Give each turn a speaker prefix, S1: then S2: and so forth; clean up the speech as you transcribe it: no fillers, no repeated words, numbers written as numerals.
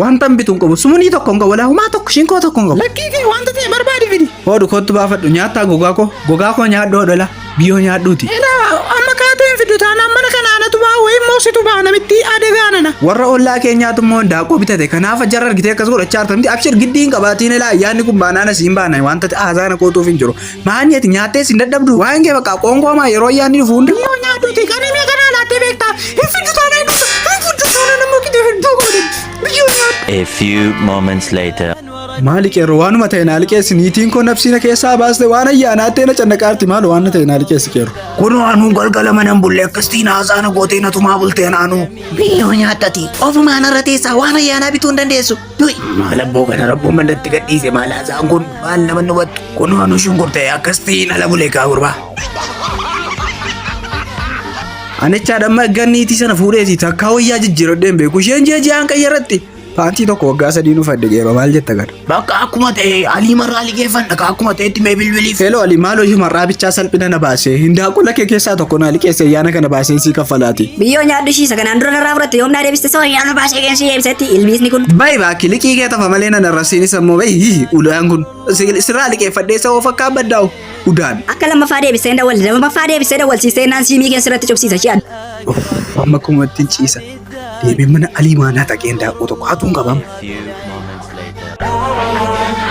S1: Wantan bitun qabu sumuni tokkon qabu wala huma tokko shinkoo tokkon qabu.
S2: Lakkii kee wanta ta'e barbaadi fidi.
S1: Hodu kottu baafadhu nyaata gogaa koo nyaadhu hodhola biyyoo nyaadhuuti.
S2: Amma kaateen fidu taanaan mana kanaanatu baa wayii moositu baa namitti adeegaanana.
S1: Warra ollaa keenyaatu immoo daaqoo bitate kanaaf jarra argitee akkas godhachaa jirtamti abshir giddiin qabaatiin ilaa ayyaanni kun baanaana siin baana wanta haasaan kootuuf hin jiru. Maanyeeti nyaattee siin dadhabdu waan kee bakka qoonqoomaa yeroo ayyaanni dhufu hundi.
S2: Biyyoo nyaadhuuti kan inni kanaa laattee beektaa hin fidu taanaan nama kitee hedduu godhe biyyoo nyaadhu.
S3: A few moments later.
S1: Maali qeerroo waanuma ta'e naali keessi niitiin koo nabsiina keessaa baaste waan ayyaanaattee na cannaqaarti maal waan ta'e naali keessi qeerroo.
S2: Kun waanuu galgala manan bulle akkasitiin haasaan gootee natumaa bultee naanuu. Biyyoo nyaattati ofumaan irra teessaa waan ayyaanaa bituu hin dandeessu. Malabboo kana rabboo mandatti gadhiise maal haasaan kun maal nama nubattu. Kun waanuu shunkurtee akkasitiin ala bulee gurbaa.
S1: Anichaa dhamma ganniitii sana fuudheeti takkaa wayyaa jijjiirodheen beeku isheen ji'aan qayyarratti. Paantii tokko waggaa 3 nuuf adde geeba maal jetta gad.
S2: Bakka akkuma ta'e alii marraa liqeeffadha ka akkuma ta'etti mee bilbiliif.
S1: Feeloo alii maaloo ishee marraa bichaa salphina na baasee hindaaqula kee keessaa tokko na liqeesse ayyaana kana baasee sii kaffalaati.
S4: Biyyoo nyaadhu shiisa kanaan dura narraa fudhatte yoomnaa deebiste soo ayyaana baasee keensi deebisetti ilbiisni kun.
S1: Bayi baakki liqii kee tafa malee nan arrasiinis ammoo bayi udaan kun sirraa liqeeffadhee sa'oo fakkaa baddaa'u udaan.
S4: Akka lammaffaa deebisee dawwalli lammaffaa deebisee dawwalsiistee naan siimii keessatti cobsiisa shi'an.
S1: Amma kuma ittiin ciisa. Deebiin mana alii maanaa taqeen daakuu tokko hatuun qabamu.
S3: A few moments later.